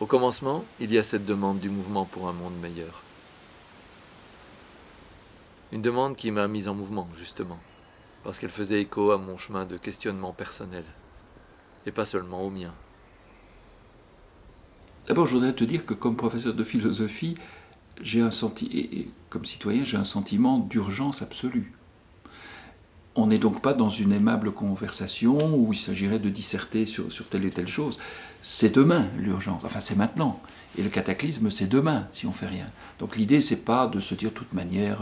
commencement, il y a cette demande du mouvement pour un monde meilleur. Une demande qui m'a mise en mouvement, justement, parce qu'elle faisait écho à mon chemin de questionnement personnel, et pas seulement au mien. D'abord, je voudrais te dire que comme professeur de philosophie, et comme citoyen, j'ai un sentiment d'urgence absolue. On n'est donc pas dans une aimable conversation où il s'agirait de disserter sur telle et telle chose. C'est demain l'urgence, enfin c'est maintenant. Et le cataclysme, c'est demain si on ne fait rien. Donc l'idée, c'est pas de se dire de toute manière,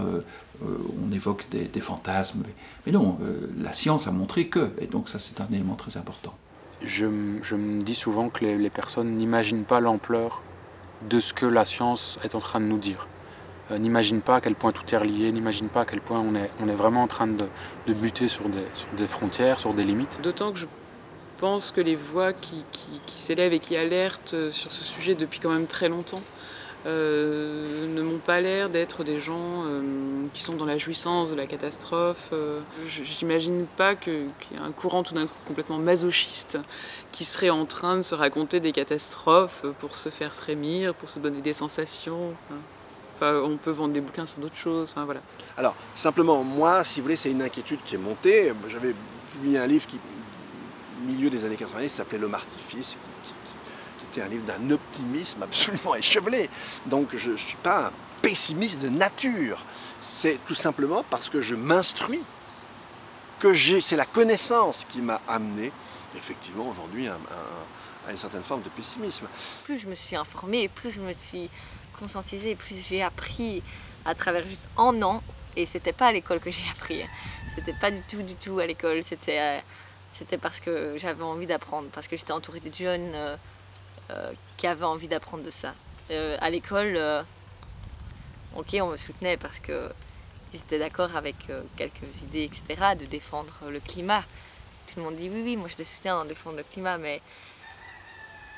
on évoque des fantasmes. Mais non, la science a montré que, et donc ça c'est un élément très important. Je me dis souvent que les personnes n'imaginent pas l'ampleur de ce que la science est en train de nous dire. N'imaginent pas à quel point tout est relié, n'imaginent pas à quel point on est vraiment en train de buter sur des frontières, sur des limites. D'autant que je pense que les voix qui s'élèvent et qui alertent sur ce sujet depuis quand même très longtemps ne m'ont pas l'air d'être des gens qui sont dans la jouissance de la catastrophe. J'imagine pas qu'il y a un courant tout d'un coup complètement masochiste qui serait en train de se raconter des catastrophes pour se faire frémir, pour se donner des sensations. Enfin, on peut vendre des bouquins sur d'autres choses, enfin, voilà. Alors, simplement, moi, si vous voulez, c'est une inquiétude qui est montée. J'avais publié un livre au milieu des années 90, qui s'appelait L'homme artifice, qui était un livre d'un optimisme absolument échevelé. Donc, je ne suis pas un pessimiste de nature. C'est tout simplement parce que je m'instruis, c'est la connaissance qui m'a amené, effectivement, aujourd'hui, à une certaine forme de pessimisme. Plus je me suis informée, plus je me suis conscientisée, plus j'ai appris à travers juste un an. Et c'était pas à l'école que j'ai appris. C'était pas du tout à l'école. C'était parce que j'avais envie d'apprendre, parce que j'étais entourée de jeunes qui avaient envie d'apprendre de ça. À l'école, ok, on me soutenait parce qu'ils étaient d'accord avec quelques idées, etc., de défendre le climat. Tout le monde dit oui, moi je te soutiens dans défendre le climat, mais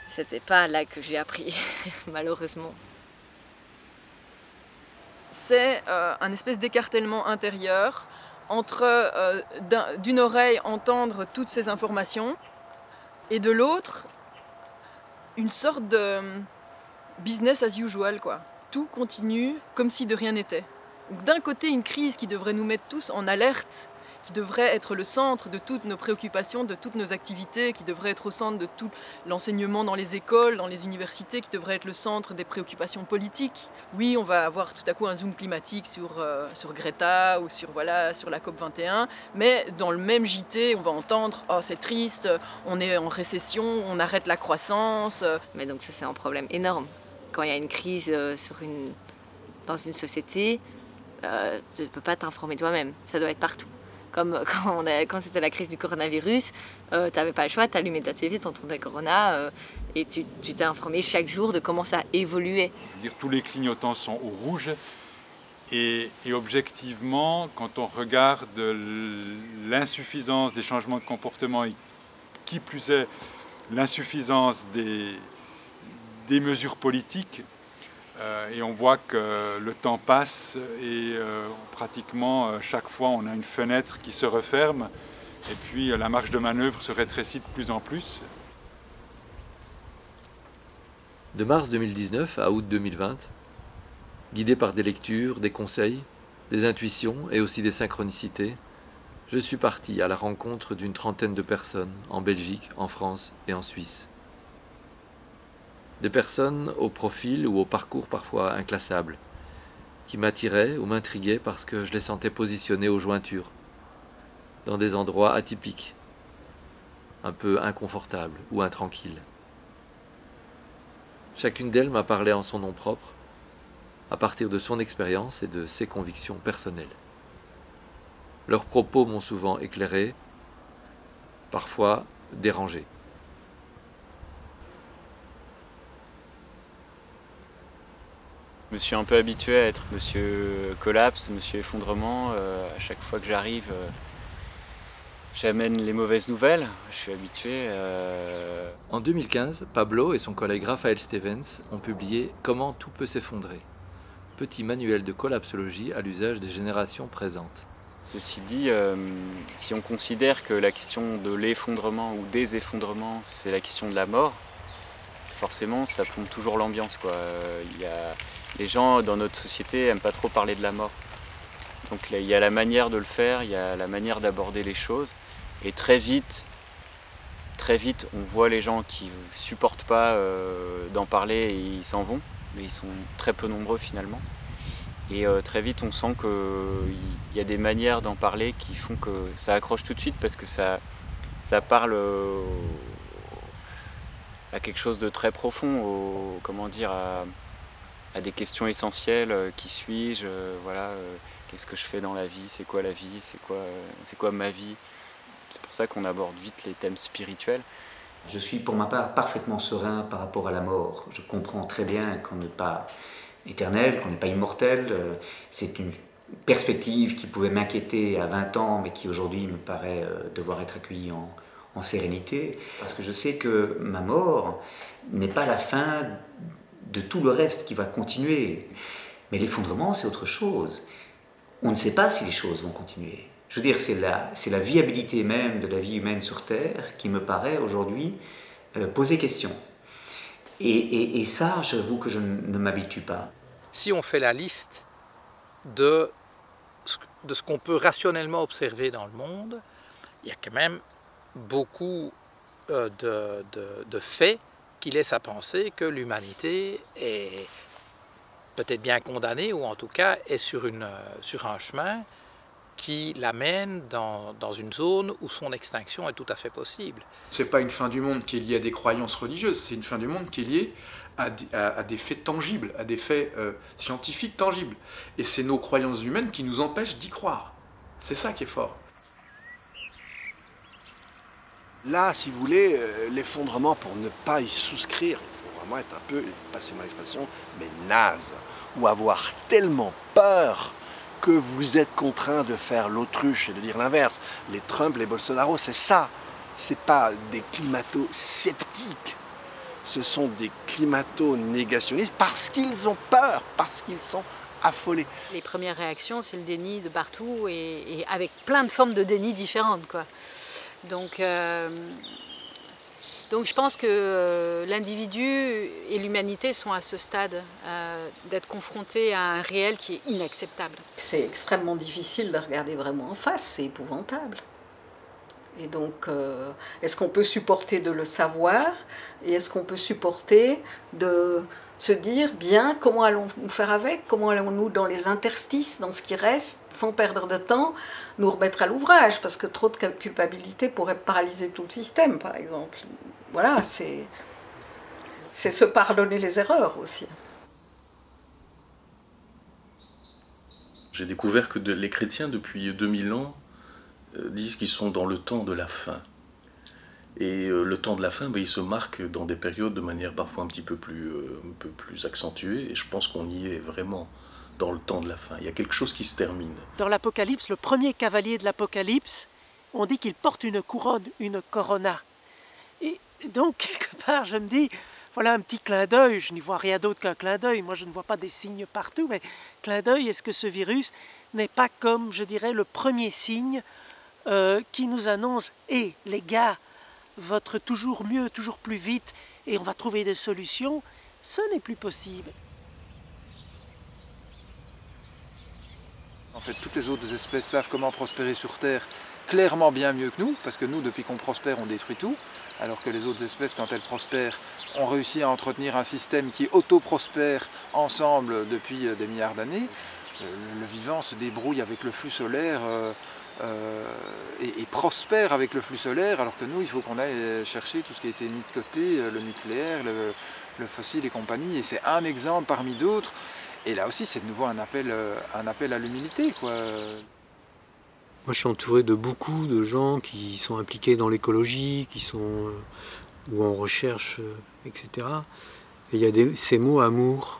c'était pas là que j'ai appris, malheureusement. C'est un espèce d'écartèlement intérieur entre d'une oreille entendre toutes ces informations et de l'autre une sorte de business as usual, quoi. Tout continue comme si de rien n'était. D'un côté, une crise qui devrait nous mettre tous en alerte, qui devrait être le centre de toutes nos préoccupations, de toutes nos activités, qui devrait être au centre de tout l'enseignement dans les écoles, dans les universités, qui devrait être le centre des préoccupations politiques. Oui, on va avoir tout à coup un zoom climatique sur Greta ou sur la COP21, mais dans le même JT, on va entendre « Oh, c'est triste, on est en récession, on arrête la croissance ». Mais donc ça, c'est un problème énorme. Quand il y a une crise dans une société, tu ne peux pas t'informer toi-même, ça doit être partout. Comme quand c'était la crise du coronavirus, tu n'avais pas le choix, tu allumais ta TV, tu entendais Corona et tu t'es informé chaque jour de comment ça évoluait. Tous les clignotants sont au rouge et objectivement, quand on regarde l'insuffisance des changements de comportement et qui plus est l'insuffisance des mesures politiques, et on voit que le temps passe et pratiquement chaque fois on a une fenêtre qui se referme et puis la marge de manœuvre se rétrécit de plus en plus. De mars 2019 à août 2020, guidé par des lectures, des conseils, des intuitions et aussi des synchronicités, je suis parti à la rencontre d'une trentaine de personnes en Belgique, en France et en Suisse. Des personnes au profil ou au parcours parfois inclassables, qui m'attiraient ou m'intriguaient parce que je les sentais positionnés aux jointures, dans des endroits atypiques, un peu inconfortables ou intranquilles. Chacune d'elles m'a parlé en son nom propre, à partir de son expérience et de ses convictions personnelles. Leurs propos m'ont souvent éclairé, parfois dérangé. Je me suis un peu habitué à être Monsieur Collapse, Monsieur Effondrement. À chaque fois que j'arrive, j'amène les mauvaises nouvelles. Je suis habitué. En 2015, Pablo et son collègue Raphaël Stevens ont publié « Comment tout peut s'effondrer », petit manuel de collapsologie à l'usage des générations présentes. Ceci dit, si on considère que la question de l'effondrement ou des effondrements, c'est la question de la mort, il forcément ça plombe toujours l'ambiance, quoi. Les gens dans notre société n'aiment pas trop parler de la mort. Donc il y a la manière de le faire, il y a la manière d'aborder les choses. Et très vite, on voit les gens qui ne supportent pas d'en parler et ils s'en vont. Mais ils sont très peu nombreux finalement. Et très vite, on sent qu'il y a des manières d'en parler qui font que ça accroche tout de suite parce que ça parle à quelque chose de très profond, comment dire, à des questions essentielles. Qui suis-je, voilà, qu'est-ce que je fais dans la vie, c'est quoi la vie, c'est quoi ma vie. C'est pour ça qu'on aborde vite les thèmes spirituels. Je suis pour ma part parfaitement serein par rapport à la mort. Je comprends très bien qu'on n'est pas éternel, qu'on n'est pas immortel. C'est une perspective qui pouvait m'inquiéter à 20 ans, mais qui aujourd'hui me paraît devoir être accueillie en sérénité. Parce que je sais que ma mort n'est pas la fin de tout le reste qui va continuer. Mais l'effondrement, c'est autre chose. On ne sait pas si les choses vont continuer. Je veux dire, c'est la viabilité même de la vie humaine sur Terre qui me paraît aujourd'hui poser question. Et ça, j'avoue que je ne m'habitue pas. Si on fait la liste de ce qu'on peut rationnellement observer dans le monde, il y a quand même beaucoup de faits qui laissent à penser que l'humanité est peut-être bien condamnée, ou en tout cas est sur un chemin qui l'amène dans une zone où son extinction est tout à fait possible. Ce n'est pas une fin du monde qui est liée à des croyances religieuses, c'est une fin du monde qui est liée à des faits tangibles, à des faits scientifiques tangibles. Et c'est nos croyances humaines qui nous empêchent d'y croire. C'est ça qui est fort. Là, si vous voulez, l'effondrement, pour ne pas y souscrire, il faut vraiment être un peu, passez-moi l'expression, mais naze, ou avoir tellement peur que vous êtes contraint de faire l'autruche et de dire l'inverse. Les Trump, les Bolsonaro, c'est ça. C'est pas des climato-sceptiques. Ce sont des climato-négationnistes parce qu'ils ont peur, parce qu'ils sont affolés. Les premières réactions, c'est le déni de partout et avec plein de formes de déni différentes, quoi. Donc je pense que l'individu et l'humanité sont à ce stade d'être confrontés à un réel qui est inacceptable. C'est extrêmement difficile de regarder vraiment en face, c'est épouvantable. Et donc, est-ce qu'on peut supporter de le savoir et est-ce qu'on peut supporter de se dire, bien, comment allons-nous faire avec, comment allons-nous dans les interstices, dans ce qui reste, sans perdre de temps, nous remettre à l'ouvrage, parce que trop de culpabilité pourrait paralyser tout le système, par exemple. Voilà, c'est se pardonner les erreurs aussi. J'ai découvert que les chrétiens, depuis 2000 ans, disent qu'ils sont dans le temps de la fin. Et le temps de la fin, il se marque dans des périodes de manière parfois un peu plus accentuée, et je pense qu'on y est vraiment dans le temps de la fin. Il y a quelque chose qui se termine. Dans l'Apocalypse, le premier cavalier de l'Apocalypse, on dit qu'il porte une couronne, une corona. Et donc, quelque part, je me dis, voilà un petit clin d'œil, je n'y vois rien d'autre qu'un clin d'œil, moi je ne vois pas des signes partout, mais clin d'œil, est-ce que ce virus n'est pas comme, je dirais, le premier signe qui nous annonce « Hé, les gars, votre toujours mieux, toujours plus vite, et on va trouver des solutions », ce n'est plus possible. En fait, toutes les autres espèces savent comment prospérer sur Terre clairement bien mieux que nous, parce que nous, depuis qu'on prospère, on détruit tout, alors que les autres espèces, quand elles prospèrent, ont réussi à entretenir un système qui auto-prospère ensemble depuis des milliards d'années. Le vivant se débrouille avec le flux solaire et prospère avec le flux solaire, alors que nous, il faut qu'on aille chercher tout ce qui a été mis de côté, le nucléaire, le fossile et compagnie, et c'est un exemple parmi d'autres. Et là aussi, c'est de nouveau un appel à l'humilité, quoi. Moi, je suis entouré de beaucoup de gens qui sont impliqués dans l'écologie, qui sont ou en recherche, etc. Et il y a ces mots amour,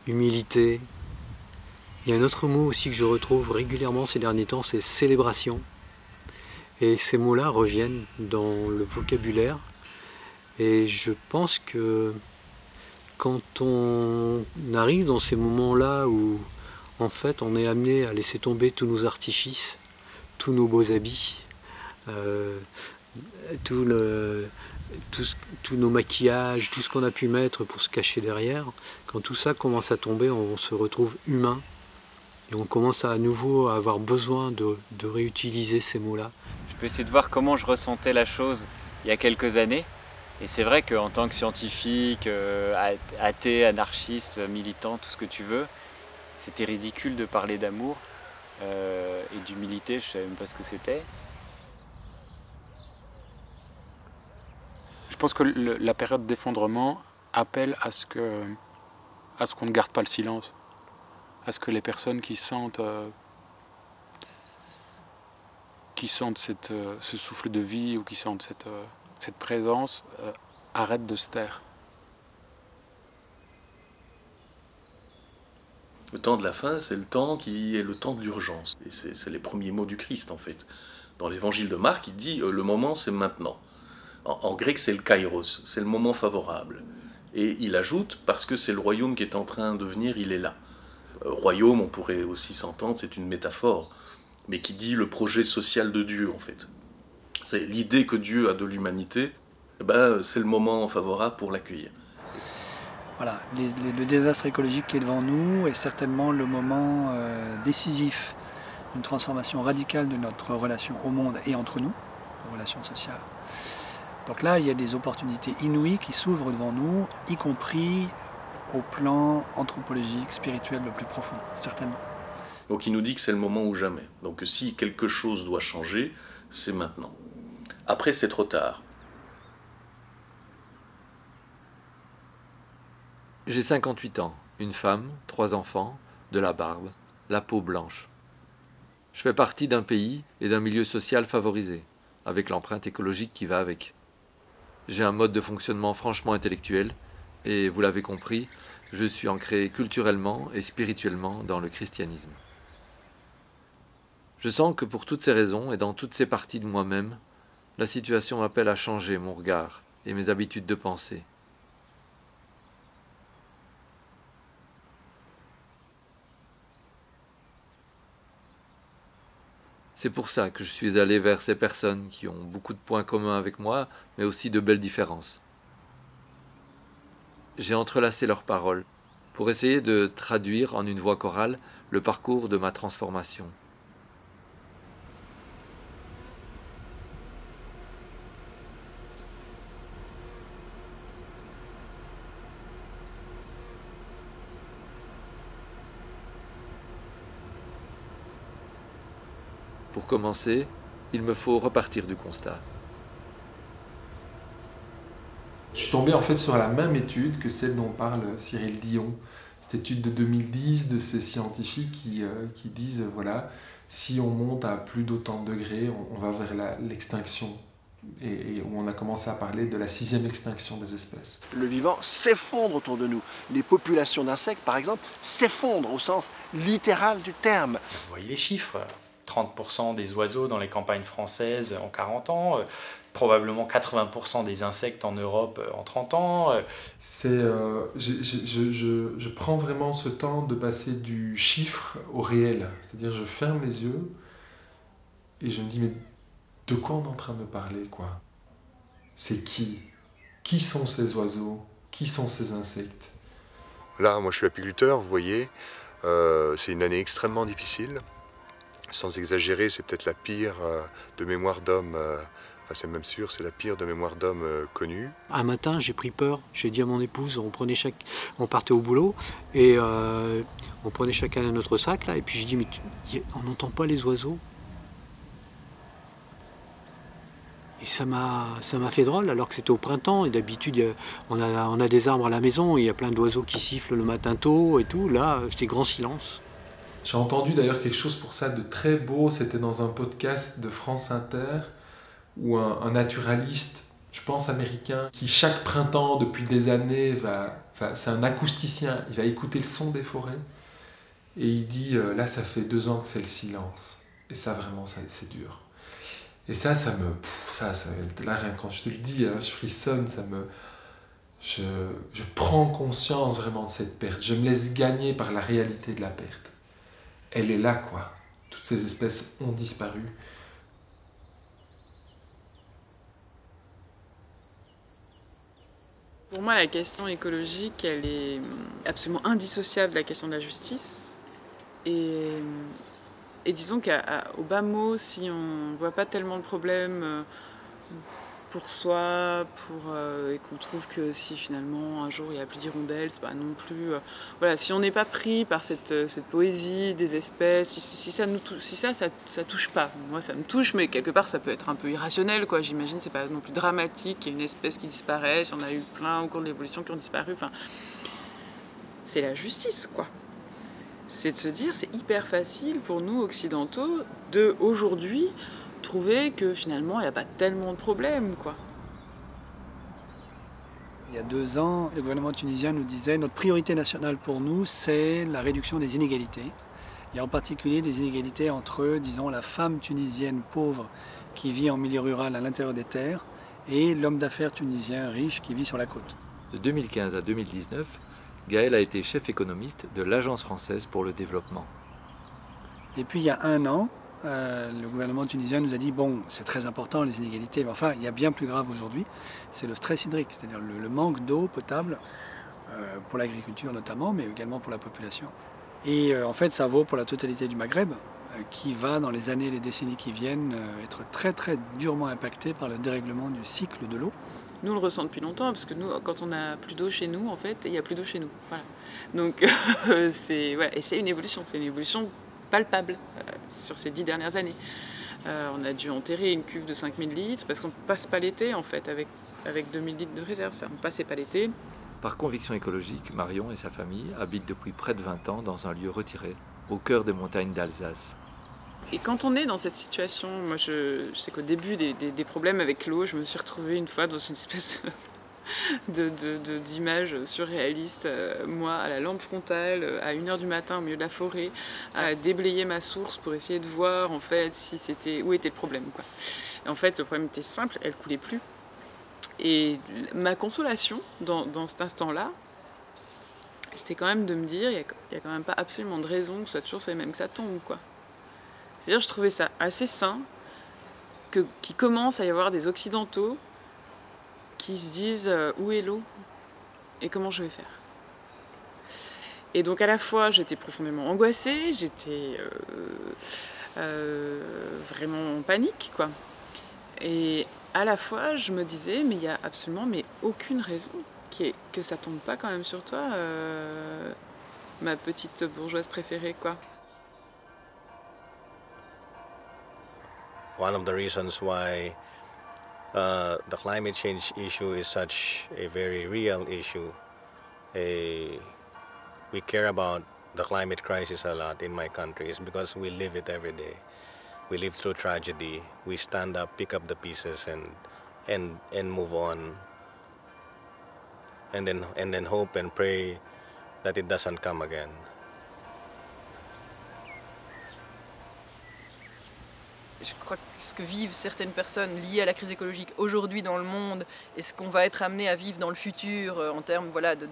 humilité. Il y a un autre mot aussi que je retrouve régulièrement ces derniers temps, c'est célébration. Et ces mots-là reviennent dans le vocabulaire. Et je pense que quand on arrive dans ces moments-là où en fait on est amené à laisser tomber tous nos artifices, tous nos beaux habits, tout tous nos maquillages, tout ce qu'on a pu mettre pour se cacher derrière, quand tout ça commence à tomber, on se retrouve humain. Et on commence à nouveau à avoir besoin de réutiliser ces mots-là. Je peux essayer de voir comment je ressentais la chose il y a quelques années. Et c'est vrai qu'en tant que scientifique, athée, anarchiste, militant, tout ce que tu veux, c'était ridicule de parler d'amour et d'humilité, je ne savais même pas ce que c'était. Je pense que la période d'effondrement appelle à ce qu'on ne garde pas le silence, à ce que les personnes qui sentent ce souffle de vie ou qui sentent cette présence arrêtent de se taire. Le temps de la fin, c'est le temps qui est le temps de l'urgence. Et c'est les premiers mots du Christ, en fait. Dans l'évangile de Marc, il dit « le moment, c'est maintenant ». En grec, c'est le kairos, c'est le moment favorable. Et il ajoute, parce que c'est le royaume qui est en train de venir, il est là. Royaume, on pourrait aussi s'entendre, c'est une métaphore, mais qui dit le projet social de Dieu, en fait. C'est l'idée que Dieu a de l'humanité, c'est le moment favorable pour l'accueillir. Voilà, le désastre écologique qui est devant nous est certainement le moment décisif d'une transformation radicale de notre relation au monde et entre nous, nos relations sociales. Donc là, il y a des opportunités inouïes qui s'ouvrent devant nous, y compris au plan anthropologique, spirituel le plus profond, certainement. Donc il nous dit que c'est le moment ou jamais. Donc si quelque chose doit changer, c'est maintenant. Après, c'est trop tard. J'ai 58 ans, une femme, 3 enfants, de la barbe, la peau blanche. Je fais partie d'un pays et d'un milieu social favorisé, avec l'empreinte écologique qui va avec. J'ai un mode de fonctionnement franchement intellectuel, et vous l'avez compris, je suis ancré culturellement et spirituellement dans le christianisme. Je sens que pour toutes ces raisons et dans toutes ces parties de moi-même, la situation m'appelle à changer mon regard et mes habitudes de pensée. C'est pour ça que je suis allé vers ces personnes qui ont beaucoup de points communs avec moi, mais aussi de belles différences. J'ai entrelacé leurs paroles pour essayer de traduire en une voix chorale le parcours de ma transformation. Pour commencer, il me faut repartir du constat. Je suis tombé en fait sur la même étude que celle dont parle Cyril Dion. Cette étude de 2010 de ces scientifiques qui disent, voilà, si on monte à plus d'autant de degrés, on va vers l'extinction. Et où on a commencé à parler de la 6e extinction des espèces. Le vivant s'effondre autour de nous. Les populations d'insectes, par exemple, s'effondrent au sens littéral du terme. Vous voyez les chiffres. 30% des oiseaux dans les campagnes françaises en 40 ans, probablement 80% des insectes en Europe en 30 ans. Je prends vraiment ce temps de passer du chiffre au réel. C'est-à-dire je ferme les yeux et je me dis mais de quoi on est en train de parler quoi? C'est qui? Qui sont ces oiseaux? Qui sont ces insectes? Là, moi je suis apiculteur, vous voyez, c'est une année extrêmement difficile. Sans exagérer, c'est peut-être la pire de mémoire d'homme, enfin c'est même sûr, c'est la pire de mémoire d'homme connue. Un matin, j'ai pris peur, j'ai dit à mon épouse, on partait au boulot, et on prenait chacun notre sac, là, et puis j'ai dit, mais on n'entend pas les oiseaux? Et ça m'a fait drôle, alors que c'était au printemps, et d'habitude, on a des arbres à la maison, il y a plein d'oiseaux qui sifflent le matin tôt, et tout, là, c'était grand silence. J'ai entendu d'ailleurs quelque chose pour ça de très beau, c'était dans un podcast de France Inter, où un naturaliste, je pense américain, qui chaque printemps depuis des années c'est un acousticien, il va écouter le son des forêts, et il dit, là ça fait 2 ans que c'est le silence, et ça vraiment, c'est dur. Et ça là rien quand je te le dis, hein, je frissonne, je prends conscience vraiment de cette perte, je me laisse gagner par la réalité de la perte. Elle est là, quoi. Toutes ces espèces ont disparu. Pour moi, la question écologique, elle est absolument indissociable de la question de la justice. Et disons qu'au bas mot, si on ne voit pas tellement de problèmes pour soi, et qu'on trouve que si finalement un jour il n'y a plus d'hirondelles, c'est pas non plus... voilà, si on n'est pas pris par cette poésie des espèces, si ça nous touche, ça touche pas. Moi ça me touche, mais quelque part ça peut être un peu irrationnel, quoi. J'imagine c'est pas non plus dramatique, il y a une espèce qui disparaît, si on a eu plein au cours de l'évolution qui ont disparu, enfin... C'est la justice, quoi. C'est de se dire, c'est hyper facile pour nous occidentaux de aujourd'hui trouver que finalement il n'y a pas tellement de problèmes, quoi. Il y a 2 ans, le gouvernement tunisien nous disait notre priorité nationale pour nous, c'est la réduction des inégalités. Et en particulier des inégalités entre, disons, la femme tunisienne pauvre qui vit en milieu rural à l'intérieur des terres et l'homme d'affaires tunisien riche qui vit sur la côte. De 2015 à 2019, Gaël a été chef économiste de l'Agence française pour le développement. Et puis il y a 1 an, le gouvernement tunisien nous a dit bon, c'est très important les inégalités, mais enfin il y a bien plus grave aujourd'hui, c'est le stress hydrique, c'est-à-dire le manque d'eau potable pour l'agriculture notamment, mais également pour la population. Et en fait ça vaut pour la totalité du Maghreb, qui va dans les années et les décennies qui viennent être très très durement impacté par le dérèglement du cycle de l'eau. Nous, on le ressent depuis longtemps, parce que nous, quand on n'a plus d'eau chez nous, en fait, il n'y a plus d'eau chez nous. Voilà. Donc, voilà. Et c'est une évolution palpable sur ces 10 dernières années. On a dû enterrer une cuve de 5000 litres, parce qu'on ne passe pas l'été, en fait, avec 2000 litres de réserve. Ça, on ne passait pas l'été. Par conviction écologique, Marion et sa famille habitent depuis près de 20 ans dans un lieu retiré, au cœur des montagnes d'Alsace. Et quand on est dans cette situation, moi je sais qu'au début des problèmes avec l'eau, je me suis retrouvée une fois dans une espèce d'image surréaliste, moi à la lampe frontale, à 1h du matin au milieu de la forêt, à déblayer ma source pour essayer de voir en fait où était le problème, quoi. Et en fait le problème était simple, elle coulait plus. Et ma consolation dans cet instant-là, c'était quand même de me dire, il n'y a quand même pas absolument de raison que ce soit toujours sur les mêmes que ça tombe, quoi. C'est-à-dire, je trouvais ça assez sain qu'il commence à y avoir des Occidentaux qui se disent où est l'eau et comment je vais faire. Et donc à la fois, j'étais profondément angoissée, j'étais vraiment en panique, quoi. Et à la fois, je me disais, mais il n'y a absolument aucune raison que ça tombe pas quand même sur toi, ma petite bourgeoise préférée, quoi. One of the reasons why the climate change issue is such a very real issue. We care about the climate crisis a lot in my country is because we live it every day. We live through tragedy. We stand up, pick up the pieces, and move on. And then hope and pray that it doesn't come again. Je crois que ce que vivent certaines personnes liées à la crise écologique aujourd'hui dans le monde et ce qu'on va être amené à vivre dans le futur en termes voilà, de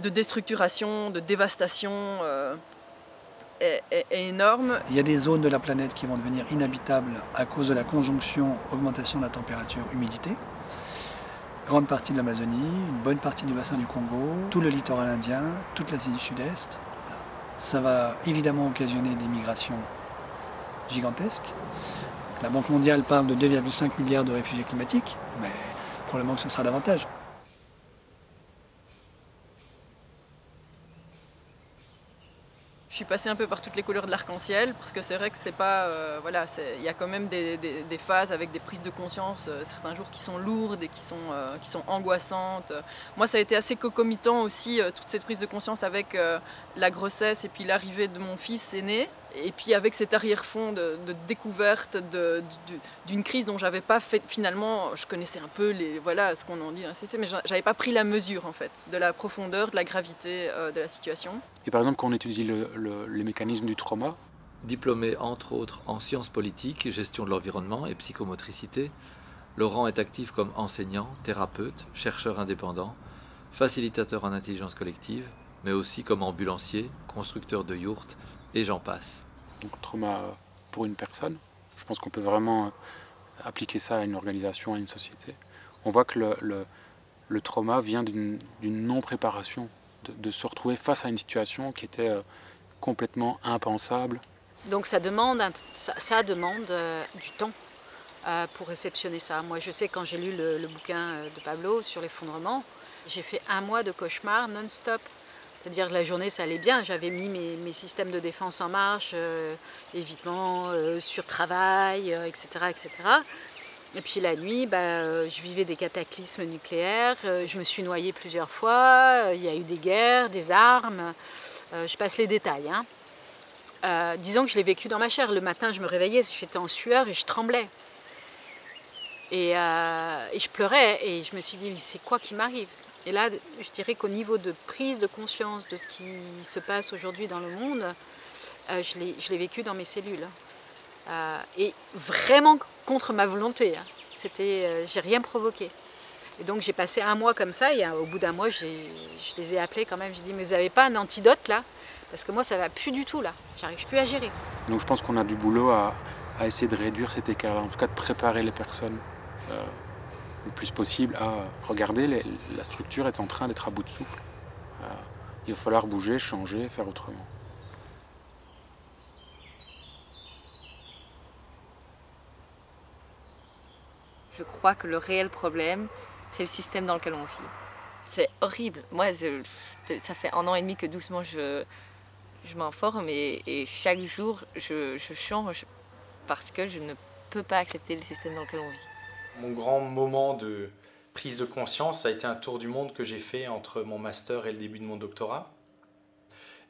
déstructuration, de dévastation est énorme. Il y a des zones de la planète qui vont devenir inhabitables à cause de la conjonction augmentation de la température, humidité. Grande partie de l'Amazonie, une bonne partie du bassin du Congo, tout le littoral indien, toute l'Asie du Sud-Est. Ça va évidemment occasionner des migrations gigantesques. La Banque mondiale parle de 2,5 milliards de réfugiés climatiques, mais probablement que ce sera davantage. Je suis passée un peu par toutes les couleurs de l'arc-en-ciel, parce que c'est vrai que c'est pas... voilà, il y a quand même des phases avec des prises de conscience, certains jours qui sont lourdes et qui sont angoissantes. Moi, ça a été assez concomitant aussi, toute cette prise de conscience avec la grossesse et puis l'arrivée de mon fils aîné. Et puis avec cet arrière-fond de découverte d'une crise dont j'avais pas fait finalement, je connaissais un peu voilà, ce qu'on en dit, mais j'avais pas pris la mesure en fait de la profondeur, de la gravité de la situation. Et par exemple quand on étudie les mécanismes du trauma. Diplômé entre autres en sciences politiques, gestion de l'environnement et psychomotricité, Laurent est actif comme enseignant, thérapeute, chercheur indépendant, facilitateur en intelligence collective, mais aussi comme ambulancier, constructeur de yourtes, et j'en passe. Donc le trauma pour une personne, je pense qu'on peut vraiment appliquer ça à une organisation, à une société. On voit que le trauma vient d'une non-préparation, de se retrouver face à une situation qui était complètement impensable. Donc ça demande du temps pour réceptionner ça. Moi je sais, quand j'ai lu le bouquin de Pablo sur l'effondrement, j'ai fait 1 mois de cauchemar non-stop. C'est-à-dire que la journée ça allait bien, j'avais mis mes systèmes de défense en marche, évitement, sur-travail, etc., etc. Et puis la nuit, je vivais des cataclysmes nucléaires, je me suis noyée plusieurs fois, il y a eu des guerres, des armes, je passe les détails. Disons que je l'ai vécu dans ma chair. Le matin, je me réveillais, j'étais en sueur et je tremblais. Et je pleurais et je me suis dit, c'est quoi qui m'arrive? Et là, je dirais qu'au niveau de prise de conscience de ce qui se passe aujourd'hui dans le monde, je l'ai vécu dans mes cellules. Et vraiment contre ma volonté. J'ai rien provoqué. Et donc j'ai passé 1 mois comme ça, et au bout d'1 mois, je les ai appelés quand même. Je dis, mais vous n'avez pas un antidote là? Parce que moi, ça va plus du tout là. J'arrive plus à gérer. Donc je pense qu'on a du boulot à essayer de réduire cet écart-là, en tout cas de préparer les personnes le plus possible à regarder, la structure est en train d'être à bout de souffle. Il va falloir bouger, changer, faire autrement. Je crois que le réel problème, c'est le système dans lequel on vit. C'est horrible. Moi, ça fait 1 an et demi que doucement je m'informe et chaque jour je change parce que je ne peux pas accepter le système dans lequel on vit. Mon grand moment de prise de conscience, ça a été un tour du monde que j'ai fait entre mon master et le début de mon doctorat.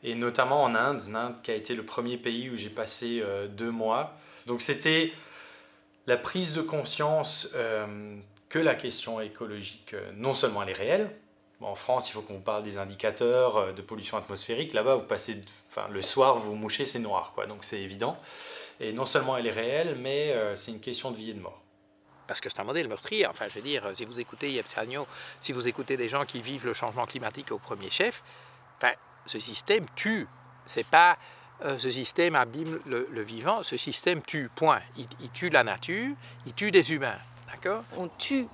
Et notamment en Inde qui a été le premier pays où j'ai passé 2 mois. Donc c'était la prise de conscience que la question écologique, non seulement elle est réelle. Bon, en France, il faut qu'on vous parle des indicateurs de pollution atmosphérique. Là-bas, vous passez, le soir, vous vous mouchez, c'est noir, quoi. Donc c'est évident. Et non seulement elle est réelle, mais c'est une question de vie et de mort. Parce que c'est un modèle meurtrier. Enfin, je veux dire, si vous écoutez Yves Sagno, si vous écoutez des gens qui vivent le changement climatique au premier chef, ce système tue. C'est pas ce système abîme le vivant, ce système tue, point. Il tue la nature, il tue des humains, d'accord? On tue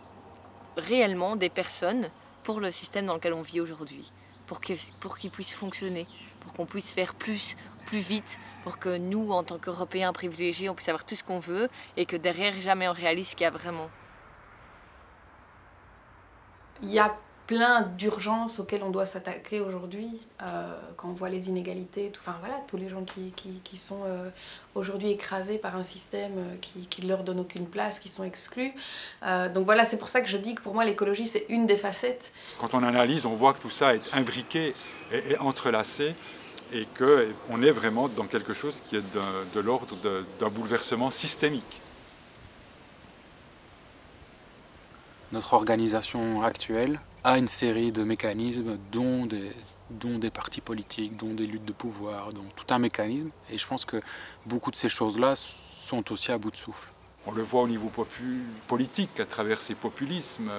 réellement des personnes pour le système dans lequel on vit aujourd'hui, pour qu'il puisse fonctionner, pour qu'on puisse faire plus vite, pour que nous, en tant qu'Européens privilégiés, on puisse avoir tout ce qu'on veut et que derrière, jamais on réalise ce qu'il y a vraiment. Il y a plein d'urgences auxquelles on doit s'attaquer aujourd'hui, quand on voit les inégalités, tous les gens qui sont aujourd'hui écrasés par un système qui ne leur donne aucune place, qui sont exclus. Donc voilà, c'est pour ça que je dis que pour moi l'écologie c'est une des facettes. Quand on analyse, on voit que tout ça est imbriqué et entrelacé et qu'on est vraiment dans quelque chose qui est de l'ordre d'un bouleversement systémique. Notre organisation actuelle a une série de mécanismes, dont des partis politiques, dont des luttes de pouvoir, dont tout un mécanisme. Et je pense que beaucoup de ces choses-là sont aussi à bout de souffle. On le voit au niveau politique, à travers ces populismes,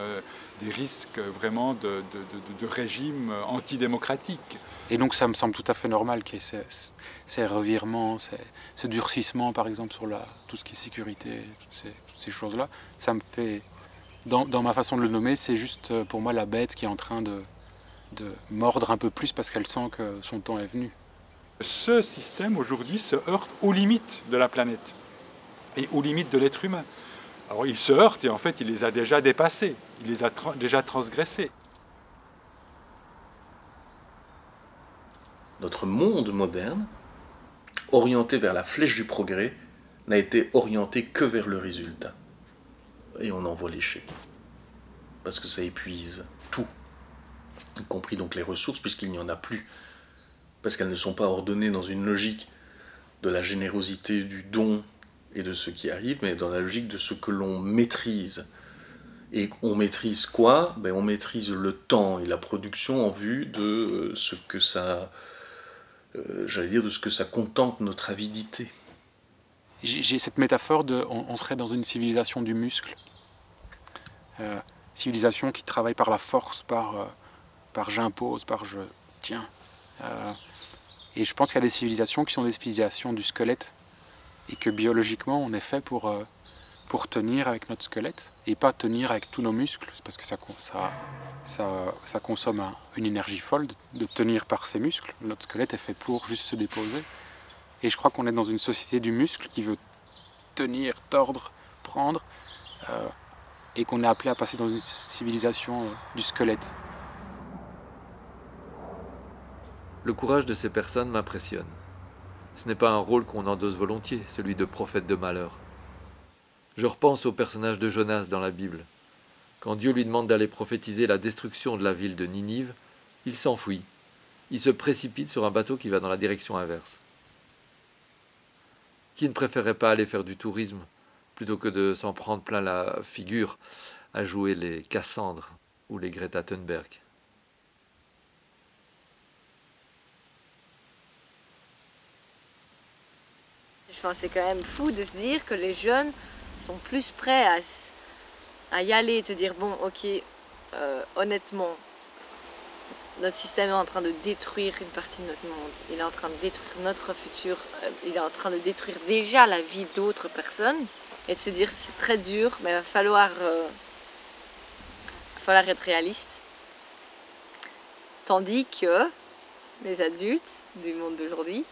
des risques vraiment de régimes antidémocratiques. Et donc ça me semble tout à fait normal qu'il y ait ces revirements, ce durcissement par exemple sur tout ce qui est sécurité, toutes ces choses-là. Ça me fait... Dans ma façon de le nommer, c'est juste pour moi la bête qui est en train de mordre un peu plus parce qu'elle sent que son temps est venu. Ce système aujourd'hui se heurte aux limites de la planète et aux limites de l'être humain. Alors il se heurte et en fait il les a déjà dépassés, il les a déjà transgressés. Notre monde moderne, orienté vers la flèche du progrès, n'a été orienté que vers le résultat. Et on en voit lécher. Parce que ça épuise tout, y compris donc les ressources, puisqu'il n'y en a plus. Parce qu'elles ne sont pas ordonnées dans une logique de la générosité, du don et de ce qui arrive, mais dans la logique de ce que l'on maîtrise. Et on maîtrise quoi? On maîtrise le temps et la production en vue de ce que ça... de ce que ça contente notre avidité. J'ai cette métaphore on serait dans une civilisation du muscle. Civilisation qui travaille par la force, par j'impose, par je tiens. Et je pense qu'il y a des civilisations qui sont des civilisations du squelette et que biologiquement on est fait pour pour tenir avec notre squelette et pas tenir avec tous nos muscles, parce que ça consomme une énergie folle de tenir par ses muscles. Notre squelette est fait pour juste se déposer. Et je crois qu'on est dans une société du muscle qui veut tenir, tordre, prendre, et qu'on est appelé à passer dans une civilisation du squelette. Le courage de ces personnes m'impressionne. Ce n'est pas un rôle qu'on endosse volontiers, celui de prophète de malheur. Je repense au personnage de Jonas dans la Bible. Quand Dieu lui demande d'aller prophétiser la destruction de la ville de Ninive, il s'enfuit. Il se précipite sur un bateau qui va dans la direction inverse. Qui ne préférerait pas aller faire du tourisme plutôt que de s'en prendre plein la figure à jouer les Cassandre ou les Greta Thunberg? Enfin, c'est quand même fou de se dire que les jeunes sont plus prêts à y aller et se dire bon ok, honnêtement, notre système est en train de détruire une partie de notre monde, il est en train de détruire notre futur, il est en train de détruire déjà la vie d'autres personnes, et de se dire c'est très dur, mais il va falloir être réaliste. Tandis que les adultes du monde d'aujourd'hui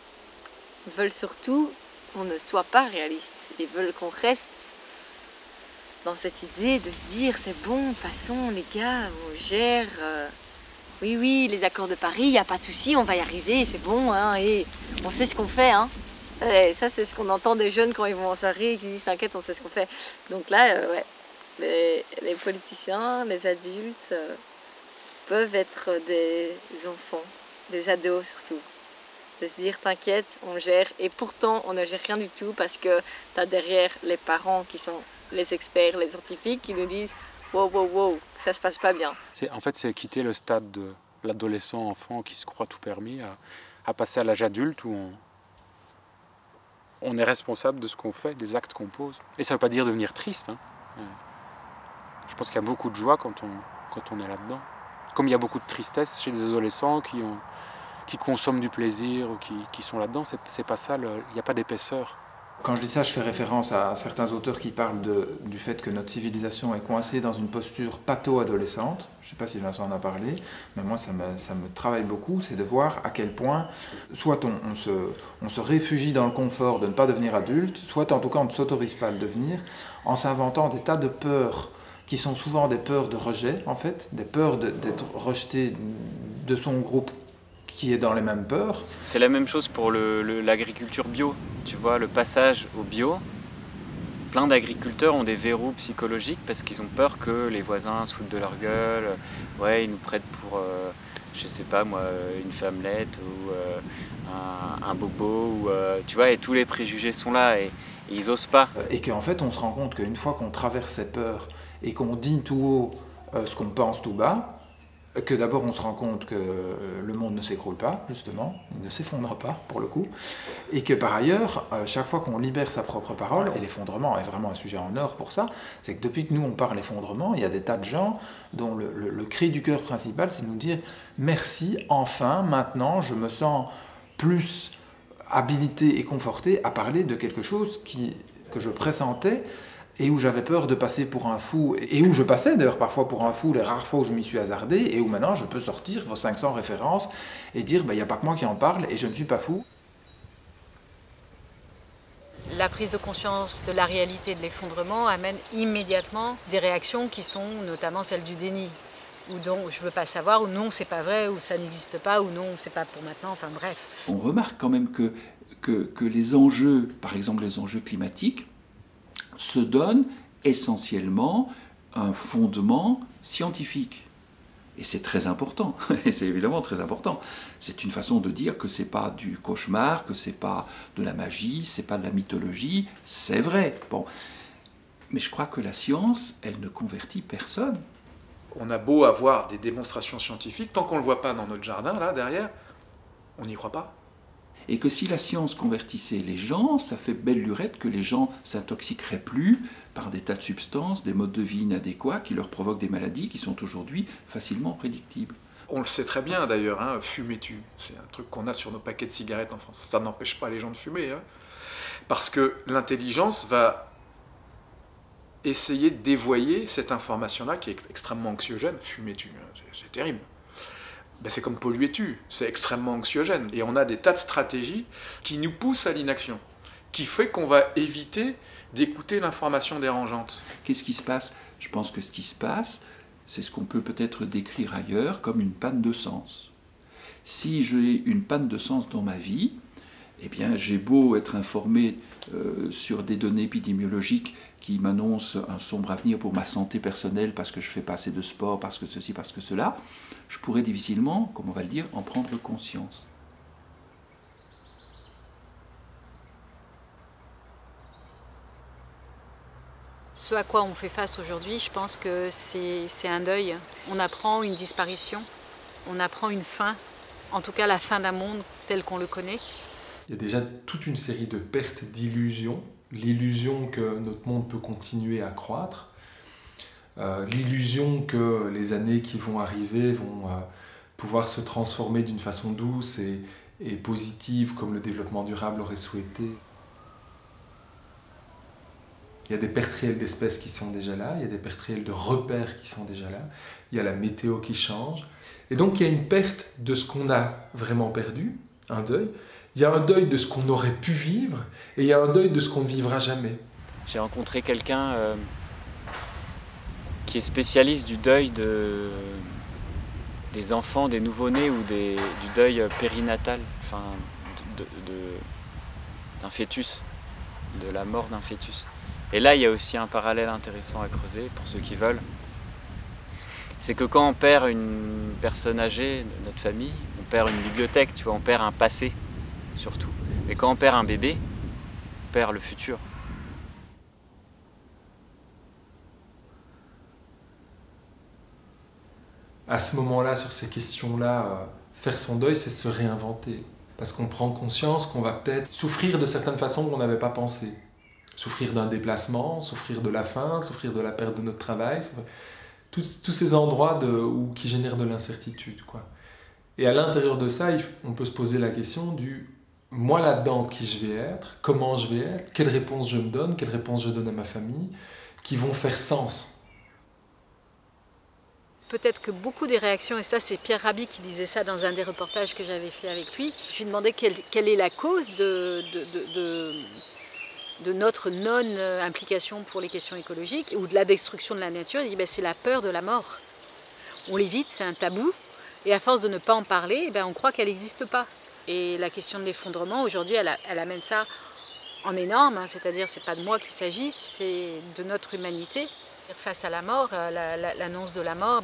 veulent surtout qu'on ne soit pas réaliste, ils veulent qu'on reste dans cette idée de se dire c'est bon, de toute façon les gars, on gère, oui, les accords de Paris, il n'y a pas de souci, on va y arriver, c'est bon, hein, et on sait ce qu'on fait. Hein. Et ça, c'est ce qu'on entend des jeunes quand ils vont en soirée et qui disent t'inquiète, on sait ce qu'on fait. Donc là, ouais, les politiciens, les adultes peuvent être des enfants, des ados surtout. De se dire t'inquiète, on gère, et pourtant on ne gère rien du tout parce que tu as derrière les parents qui sont les experts, les scientifiques qui nous disent wow, ça se passe pas bien. En fait, c'est quitter le stade de l'adolescent, enfant qui se croit tout permis, à passer à l'âge adulte où on est responsable de ce qu'on fait, des actes qu'on pose. Et ça ne veut pas dire devenir triste. Hein. Je pense qu'il y a beaucoup de joie quand on est là-dedans. Comme il y a beaucoup de tristesse chez les adolescents qui consomment du plaisir ou qui sont là-dedans, c'est pas ça, il n'y a pas d'épaisseur. Quand je dis ça, je fais référence à certains auteurs qui parlent du fait que notre civilisation est coincée dans une posture patho-adolescente. Je ne sais pas si Vincent en a parlé, mais moi ça me travaille beaucoup, c'est de voir à quel point soit on se réfugie dans le confort de ne pas devenir adulte, soit en tout cas on ne s'autorise pas à le devenir, en s'inventant des tas de peurs qui sont souvent des peurs de rejet, en fait, des peurs d'être rejeté de son groupe qui est dans les mêmes peurs. C'est la même chose pour l'agriculture bio. Tu vois, le passage au bio, plein d'agriculteurs ont des verrous psychologiques parce qu'ils ont peur que les voisins se foutent de leur gueule. Ouais, ils nous prêtent pour, je sais pas moi, une femmelette ou un bobo. Ou, tu vois, et tous les préjugés sont là et ils osent pas. Et qu'en fait, on se rend compte qu'une fois qu'on traverse ces peurs et qu'on dit tout haut ce qu'on pense tout bas, que d'abord on se rend compte que le monde ne s'écroule pas, justement, il ne s'effondre pas pour le coup, et que par ailleurs, chaque fois qu'on libère sa propre parole, et l'effondrement est vraiment un sujet en or pour ça, c'est que depuis que nous on parle effondrement, il y a des tas de gens dont le cri du cœur principal c'est de nous dire merci, enfin, maintenant je me sens plus habilité et conforté à parler de quelque chose que je pressentais, et où j'avais peur de passer pour un fou, et où je passais d'ailleurs parfois pour un fou les rares fois où je m'y suis hasardé, et où maintenant je peux sortir vos 500 références et dire il n'y a pas que moi qui en parle et je ne suis pas fou. La prise de conscience de la réalité de l'effondrement amène immédiatement des réactions qui sont notamment celles du déni, ou dont je ne veux pas savoir, ou non c'est pas vrai, ou ça n'existe pas, ou non c'est pas pour maintenant, enfin bref. On remarque quand même que les enjeux, par exemple les enjeux climatiques, se donne essentiellement un fondement scientifique. Et c'est très important, et c'est évidemment très important. C'est une façon de dire que c'est pas du cauchemar, que c'est pas de la magie, c'est pas de la mythologie, c'est vrai. Bon. Mais je crois que la science, elle ne convertit personne. On a beau avoir des démonstrations scientifiques, tant qu'on ne le voit pas dans notre jardin, là, derrière, on n'y croit pas. Et que si la science convertissait les gens, ça fait belle lurette que les gens s'intoxiqueraient plus par des tas de substances, des modes de vie inadéquats qui leur provoquent des maladies qui sont aujourd'hui facilement prédictibles. On le sait très bien d'ailleurs, hein, fumer-tu, c'est un truc qu'on a sur nos paquets de cigarettes en France. Ça n'empêche pas les gens de fumer, hein, parce que l'intelligence va essayer de dévoyer cette information-là qui est extrêmement anxiogène. Fumer tue, c'est terrible. Ben, c'est comme polluer tue, c'est extrêmement anxiogène. Et on a des tas de stratégies qui nous poussent à l'inaction, qui fait qu'on va éviter d'écouter l'information dérangeante. Qu'est-ce qui se passe? Je pense que ce qui se passe, c'est ce qu'on peut peut-être décrire ailleurs comme une panne de sens. Si j'ai une panne de sens dans ma vie, eh bien, j'ai beau être informé sur des données épidémiologiques qui m'annoncent un sombre avenir pour ma santé personnelle parce que je ne fais pas assez de sport, parce que ceci, parce que cela, je pourrais difficilement, comme on va le dire, en prendre conscience. Ce à quoi on fait face aujourd'hui, je pense que c'est un deuil. On apprend une disparition, on apprend une fin, en tout cas la fin d'un monde tel qu'on le connaît. Il y a déjà toute une série de pertes d'illusions. L'illusion que notre monde peut continuer à croître, l'illusion que les années qui vont arriver vont pouvoir se transformer d'une façon douce et positive comme le développement durable aurait souhaité. Il y a des pertes réelles d'espèces qui sont déjà là, il y a des pertes réelles de repères qui sont déjà là, il y a la météo qui change. Et donc il y a une perte de ce qu'on a vraiment perdu, un deuil. Il y a un deuil de ce qu'on aurait pu vivre et il y a un deuil de ce qu'on ne vivra jamais. J'ai rencontré quelqu'un qui est spécialiste du deuil des enfants, des nouveau-nés ou du deuil périnatal, enfin d'un fœtus, de la mort d'un fœtus. Et là, il y a aussi un parallèle intéressant à creuser pour ceux qui veulent. C'est que quand on perd une personne âgée de notre famille, on perd une bibliothèque, tu vois, on perd un passé. Surtout. Mais quand on perd un bébé, on perd le futur. À ce moment-là, sur ces questions-là, faire son deuil, c'est se réinventer. Parce qu'on prend conscience qu'on va peut-être souffrir de certaines façons qu'on n'avait pas pensé. Souffrir d'un déplacement, souffrir de la faim, souffrir de la perte de notre travail. Tous ces endroits qui génèrent de l'incertitude, quoi. Et à l'intérieur de ça, on peut se poser la question du moi là-dedans, qui je vais être, comment je vais être, quelles réponses je me donne, quelles réponses je donne à ma famille, qui vont faire sens. Peut-être que beaucoup des réactions, et ça c'est Pierre Rabhi qui disait ça dans un des reportages que j'avais fait avec lui, je lui demandais quelle est la cause de notre non-implication pour les questions écologiques ou de la destruction de la nature. Il dit c'est la peur de la mort. On l'évite, c'est un tabou, et à force de ne pas en parler, on croit qu'elle n'existe pas. Et la question de l'effondrement, aujourd'hui, elle amène ça en énorme, c'est-à-dire c'est pas de moi qu'il s'agit, c'est de notre humanité. Face à la mort, l'annonce de la mort,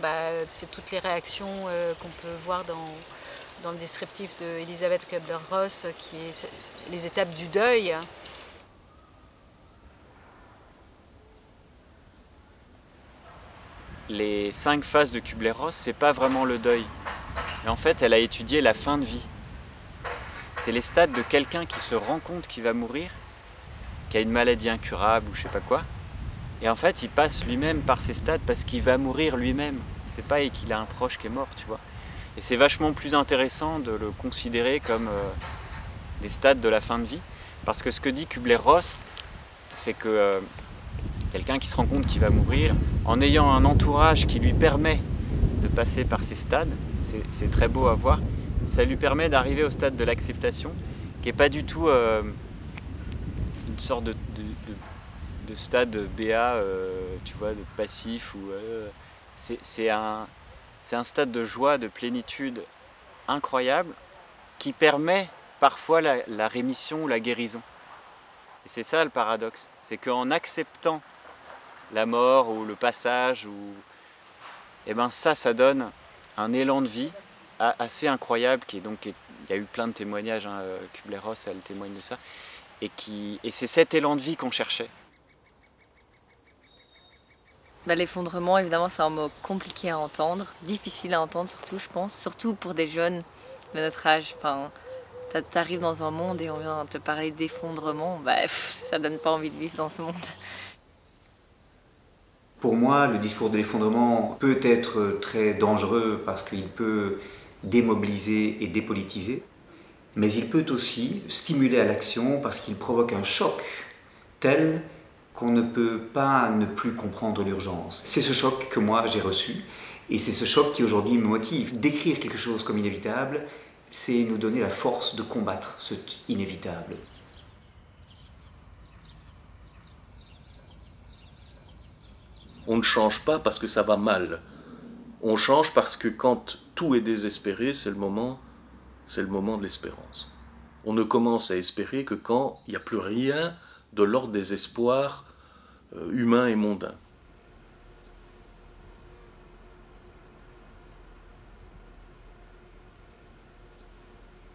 c'est toutes les réactions qu'on peut voir dans le descriptif d'Elisabeth Kubler-Ross, qui est les étapes du deuil. Les 5 phases de Kubler-Ross, c'est pas vraiment le deuil. Mais en fait, elle a étudié la fin de vie. C'est les stades de quelqu'un qui se rend compte qu'il va mourir, qui a une maladie incurable ou je sais pas quoi. Et en fait, il passe lui-même par ces stades parce qu'il va mourir lui-même. C'est pas qu'il a un proche qui est mort, tu vois. Et c'est vachement plus intéressant de le considérer comme des stades de la fin de vie. Parce que ce que dit Kubler-Ross, c'est que quelqu'un qui se rend compte qu'il va mourir, en ayant un entourage qui lui permet de passer par ces stades, c'est très beau à voir, ça lui permet d'arriver au stade de l'acceptation, qui n'est pas du tout une sorte de stade BA, tu vois, de passif. C'est un stade de joie, de plénitude incroyable, qui permet parfois la rémission ou la guérison. Et c'est ça le paradoxe, c'est qu'en acceptant la mort ou le passage, ça donne un élan de vie assez incroyable, il y a eu plein de témoignages, Kubler-Ross elle témoigne de ça, et c'est cet élan de vie qu'on cherchait. L'effondrement, évidemment, c'est un mot compliqué à entendre, difficile à entendre surtout, je pense, surtout pour des jeunes de notre âge. Enfin, t'arrives dans un monde et on vient te parler d'effondrement, ça donne pas envie de vivre dans ce monde. Pour moi, le discours de l'effondrement peut être très dangereux parce qu'il peut démobiliser et dépolitiser, mais il peut aussi stimuler à l'action parce qu'il provoque un choc tel qu'on ne peut pas ne plus comprendre l'urgence. C'est ce choc que moi j'ai reçu, et c'est ce choc qui aujourd'hui me motive. Décrire quelque chose comme inévitable, c'est nous donner la force de combattre ce inévitable. On ne change pas parce que ça va mal. On change parce que quand tout est désespéré, c'est le moment de l'espérance. On ne commence à espérer que quand il n'y a plus rien de l'ordre des espoirs humains et mondains.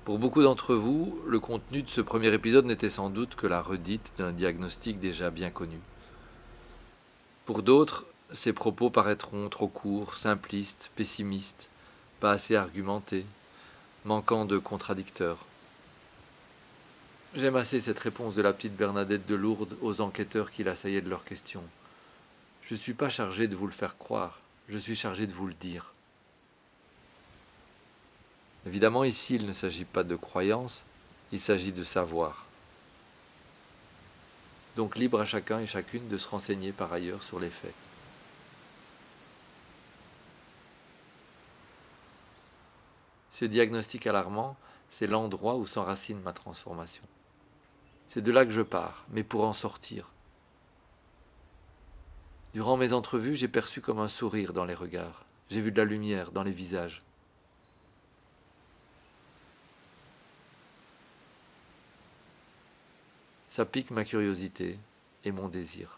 Pour beaucoup d'entre vous, le contenu de ce premier épisode n'était sans doute que la redite d'un diagnostic déjà bien connu. Pour d'autres, ces propos paraîtront trop courts, simplistes, pessimistes, pas assez argumentés, manquant de contradicteurs. J'aime assez cette réponse de la petite Bernadette de Lourdes aux enquêteurs qui l'assaillaient de leurs questions. Je ne suis pas chargé de vous le faire croire, je suis chargé de vous le dire. Évidemment, ici, il ne s'agit pas de croyance, il s'agit de savoir. Donc libre à chacun et chacune de se renseigner par ailleurs sur les faits. Ce diagnostic alarmant, c'est l'endroit où s'enracine ma transformation. C'est de là que je pars, mais pour en sortir. Durant mes entrevues, j'ai perçu comme un sourire dans les regards. J'ai vu de la lumière dans les visages. Ça pique ma curiosité et mon désir.